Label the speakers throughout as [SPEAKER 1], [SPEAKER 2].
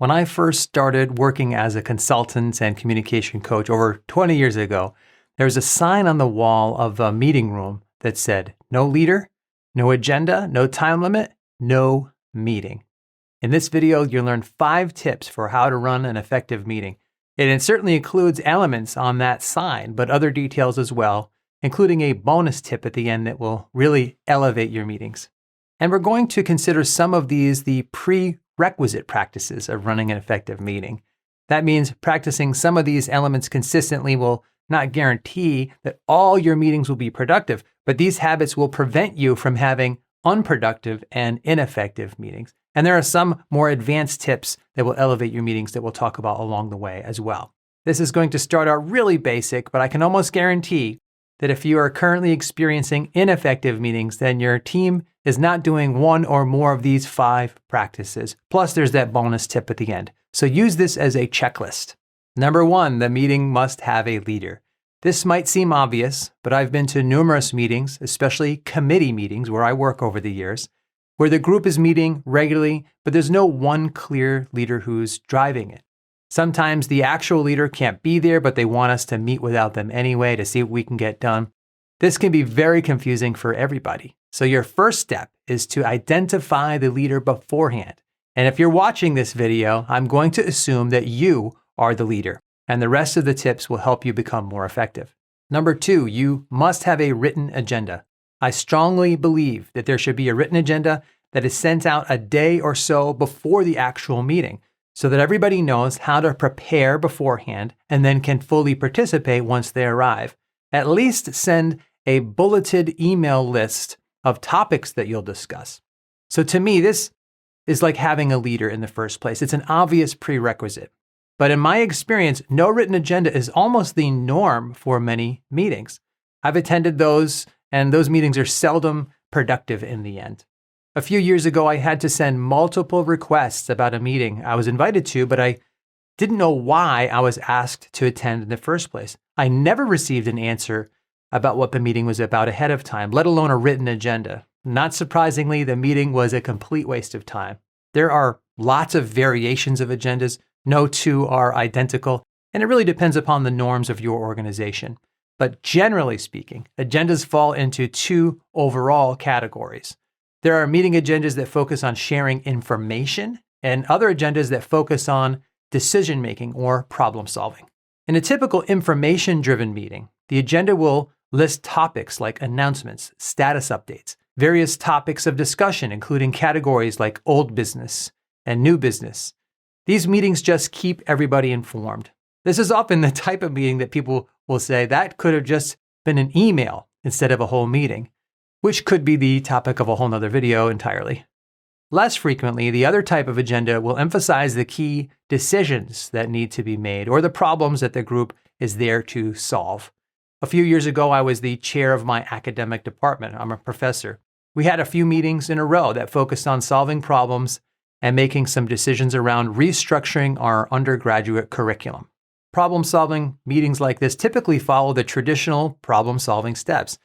[SPEAKER 1] When I first started working as a consultant and communication coach over 20 years ago, there was a sign on the wall of a meeting room that said, "No leader, no agenda, no time limit, no meeting." In this video, you'll learn 5 tips for how to run an effective meeting. And it certainly includes elements on that sign, but other details as well, including a bonus tip at the end that will really elevate your meetings. And we're going to consider some of these the prerequisite practices of running an effective meeting. That means practicing some of these elements consistently will not guarantee that all your meetings will be productive, but these habits will prevent you from having unproductive and ineffective meetings. And there are some more advanced tips that will elevate your meetings that we'll talk about along the way as well. This is going to start out really basic, but I can almost guarantee that if you are currently experiencing ineffective meetings, then your team is not doing one or more of these 5 practices. Plus, there's that bonus tip at the end. So use this as a checklist. Number 1, the meeting must have a leader. This might seem obvious, but I've been to numerous meetings, especially committee meetings where I work over the years, where the group is meeting regularly, but there's no one clear leader who's driving it. Sometimes the actual leader can't be there, but they want us to meet without them anyway to see what we can get done. This can be very confusing for everybody. So your first step is to identify the leader beforehand. And if you're watching this video, I'm going to assume that you are the leader, and the rest of the tips will help you become more effective. Number 2, you must have a written agenda. I strongly believe that there should be a written agenda that is sent out a day or so before the actual meeting so that everybody knows how to prepare beforehand and then can fully participate once they arrive. At least send a bulleted email list of topics that you'll discuss. So to me, this is like having a leader in the first place. It's an obvious prerequisite. But in my experience, no written agenda is almost the norm for many meetings. I've attended those, and those meetings are seldom productive in the end. A few years ago, I had to send multiple requests about a meeting I was invited to, but I didn't know why I was asked to attend in the first place. I never received an answer about what the meeting was about ahead of time, let alone a written agenda. Not surprisingly, the meeting was a complete waste of time. There are lots of variations of agendas. No two are identical, and it really depends upon the norms of your organization. But generally speaking, agendas fall into 2 overall categories. There are meeting agendas that focus on sharing information and other agendas that focus on decision-making or problem-solving. In a typical information-driven meeting, the agenda will list topics like announcements, status updates, various topics of discussion, including categories like old business and new business. These meetings just keep everybody informed. This is often the type of meeting that people will say that could have just been an email instead of a whole meeting, which could be the topic of a whole nother video entirely. Less frequently, the other type of agenda will emphasize the key decisions that need to be made or the problems that the group is there to solve. A few years ago, I was the chair of my academic department. I'm a professor. We had a few meetings in a row that focused on solving problems and making some decisions around restructuring our undergraduate curriculum. Problem-solving meetings like this typically follow the traditional problem-solving steps.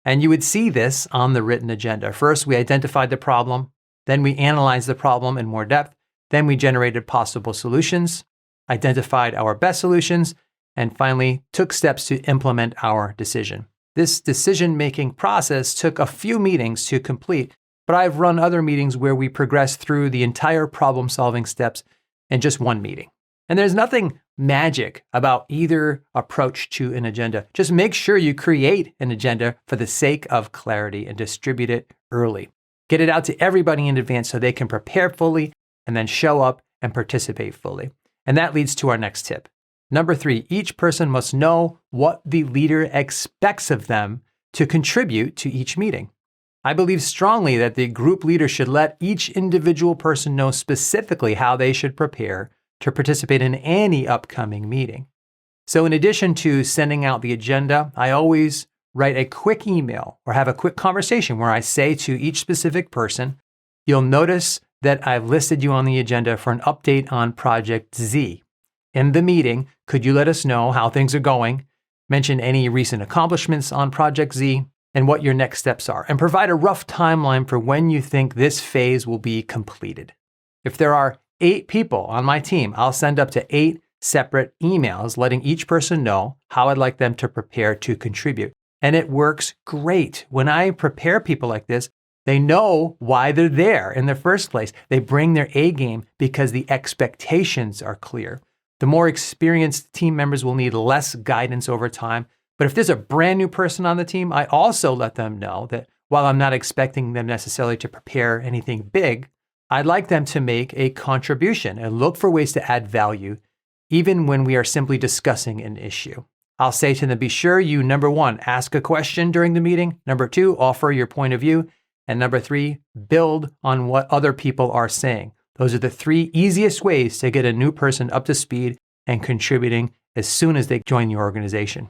[SPEAKER 1] And you would see this on the written agenda. First, we identified the problem. Then we analyzed the problem in more depth. Then we generated possible solutions, identified our best solutions, and finally took steps to implement our decision. This decision-making process took a few meetings to complete, but I've run other meetings where we progressed through the entire problem-solving steps in just one meeting. And there's nothing magic about either approach to an agenda. Just make sure you create an agenda for the sake of clarity and distribute it early. Get it out to everybody in advance so they can prepare fully and then show up and participate fully. And that leads to our next tip. Number 3, each person must know what the leader expects of them to contribute to each meeting. I believe strongly that the group leader should let each individual person know specifically how they should prepare to participate in any upcoming meeting. So in addition to sending out the agenda, I always write a quick email or have a quick conversation where I say to each specific person, you'll notice that I've listed you on the agenda for an update on Project Z. In the meeting, could you let us know how things are going, mention any recent accomplishments on Project Z, and what your next steps are, and provide a rough timeline for when you think this phase will be completed. If there are 8 people on my team, I'll send up to 8 separate emails letting each person know how I'd like them to prepare to contribute. And it works great. When I prepare people like this, they know why they're there in the first place. They bring their A game because the expectations are clear. The more experienced team members will need less guidance over time. But if there's a brand new person on the team, I also let them know that while I'm not expecting them necessarily to prepare anything big, I'd like them to make a contribution and look for ways to add value, even when we are simply discussing an issue. I'll say to them, be sure you, number 1, ask a question during the meeting. Number 2, offer your point of view. And number 3, build on what other people are saying. Those are the 3 easiest ways to get a new person up to speed and contributing as soon as they join your organization.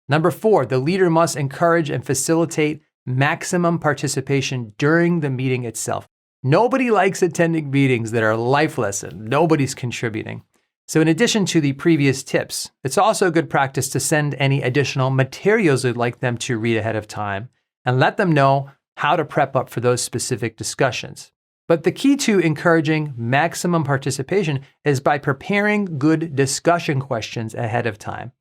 [SPEAKER 1] Number 4, the leader must encourage and facilitate maximum participation during the meeting itself. Nobody likes attending meetings that are lifeless and nobody's contributing. So in addition to the previous tips, it's also good practice to send any additional materials you'd like them to read ahead of time and let them know how to prep up for those specific discussions. But the key to encouraging maximum participation is by preparing good discussion questions ahead of time.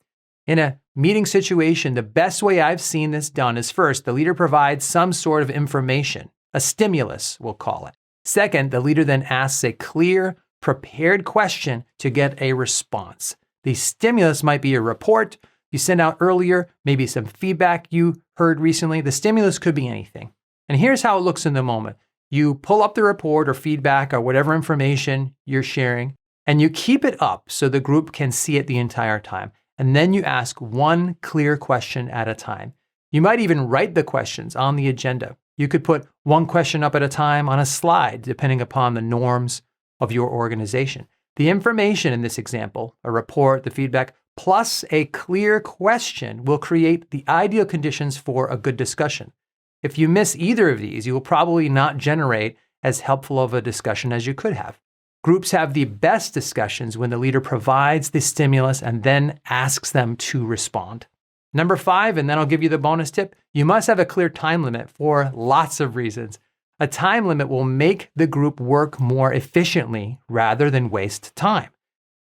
[SPEAKER 1] In a meeting situation, the best way I've seen this done is first, the leader provides some sort of information, a stimulus, we'll call it. Second, the leader then asks a clear, prepared question to get a response. The stimulus might be a report you sent out earlier, maybe some feedback you heard recently. The stimulus could be anything. And here's how it looks in the moment. You pull up the report or feedback or whatever information you're sharing, and you keep it up so the group can see it the entire time. And then you ask one clear question at a time. You might even write the questions on the agenda. You could put one question up at a time on a slide, depending upon the norms of your organization. The information in this example, a report, the feedback, plus a clear question will create the ideal conditions for a good discussion. If you miss either of these, you will probably not generate as helpful of a discussion as you could have. Groups have the best discussions when the leader provides the stimulus and then asks them to respond. Number 5, and then I'll give you the bonus tip, you must have a clear time limit for lots of reasons. A time limit will make the group work more efficiently rather than waste time.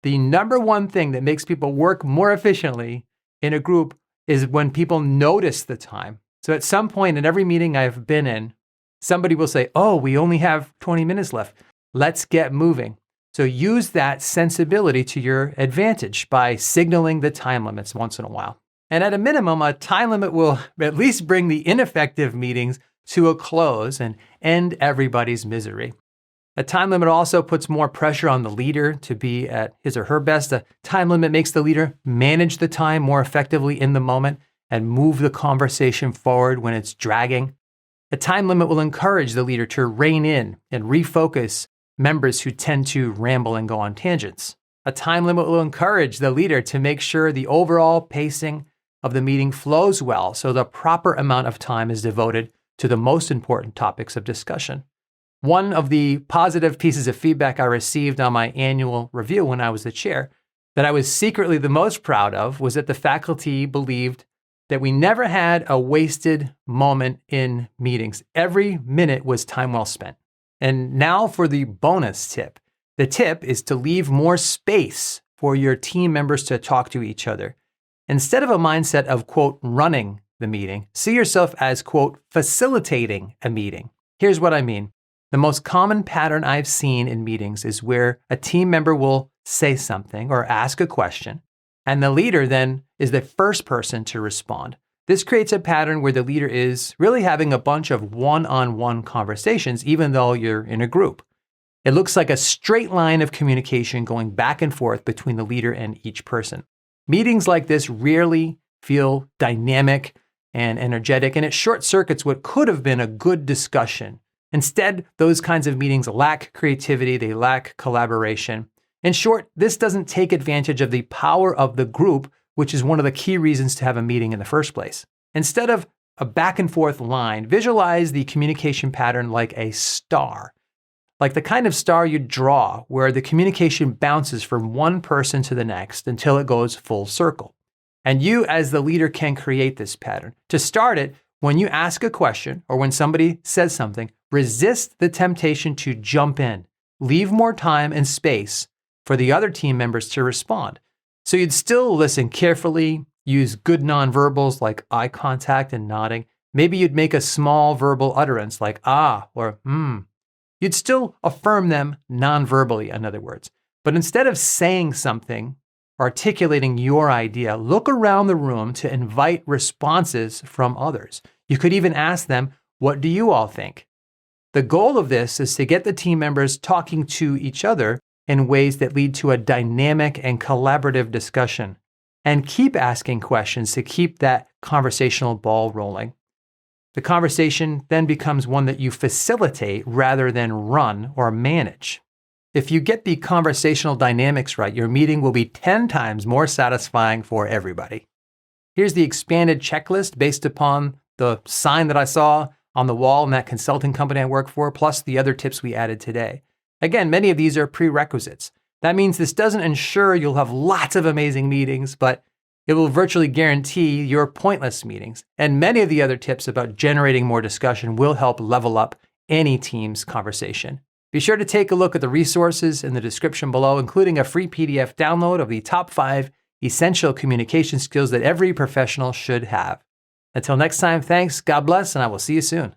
[SPEAKER 1] The number one thing that makes people work more efficiently in a group is when people notice the time. So at some point in every meeting I've been in, somebody will say, oh, we only have 20 minutes left. Let's get moving. So use that sensibility to your advantage by signaling the time limits once in a while. And at a minimum, a time limit will at least bring the ineffective meetings to a close and end everybody's misery. A time limit also puts more pressure on the leader to be at his or her best. A time limit makes the leader manage the time more effectively in the moment and move the conversation forward when it's dragging. A time limit will encourage the leader to rein in and refocus members who tend to ramble and go on tangents. A time limit will encourage the leader to make sure the overall pacing of the meeting flows well so the proper amount of time is devoted to the most important topics of discussion. One of the positive pieces of feedback I received on my annual review when I was the chair that I was secretly the most proud of was that the faculty believed that we never had a wasted moment in meetings. Every minute was time well spent. And now for the bonus tip. The tip is to leave more space for your team members to talk to each other. Instead of a mindset of, quote, running the meeting, see yourself as, quote, facilitating a meeting. Here's what I mean. The most common pattern I've seen in meetings is where a team member will say something or ask a question, and the leader then is the first person to respond. This creates a pattern where the leader is really having a bunch of one-on-one conversations, even though you're in a group. It looks like a straight line of communication going back and forth between the leader and each person. Meetings like this rarely feel dynamic and energetic, and it short circuits what could have been a good discussion. Instead, those kinds of meetings lack creativity, they lack collaboration. In short, this doesn't take advantage of the power of the group, which is one of the key reasons to have a meeting in the first place. Instead of a back and forth line, visualize the communication pattern like a star, like the kind of star you draw where the communication bounces from one person to the next until it goes full circle. And you as the leader can create this pattern. To start it, when you ask a question or when somebody says something, resist the temptation to jump in. leave more time and space for the other team members to respond. So you'd still listen carefully, use good nonverbals like eye contact and nodding. Maybe you'd make a small verbal utterance like ah or You'd still affirm them nonverbally, in other words. But instead of saying something, articulating your idea, look around the room to invite responses from others. You could even ask them, what do you all think? The goal of this is to get the team members talking to each other in ways that lead to a dynamic and collaborative discussion. And keep asking questions to keep that conversational ball rolling. The conversation then becomes one that you facilitate rather than run or manage. If you get the conversational dynamics right, your meeting will be 10 times more satisfying for everybody. Here's the expanded checklist based upon the sign that I saw on the wall in that consulting company I work for, plus the other tips we added today. Again, many of these are prerequisites. That means this doesn't ensure you'll have lots of amazing meetings, but it will virtually guarantee your pointless meetings. And many of the other tips about generating more discussion will help level up any team's conversation. Be sure to take a look at the resources in the description below, including a free PDF download of the top 5 essential communication skills that every professional should have. Until next time, thanks, God bless, and I will see you soon.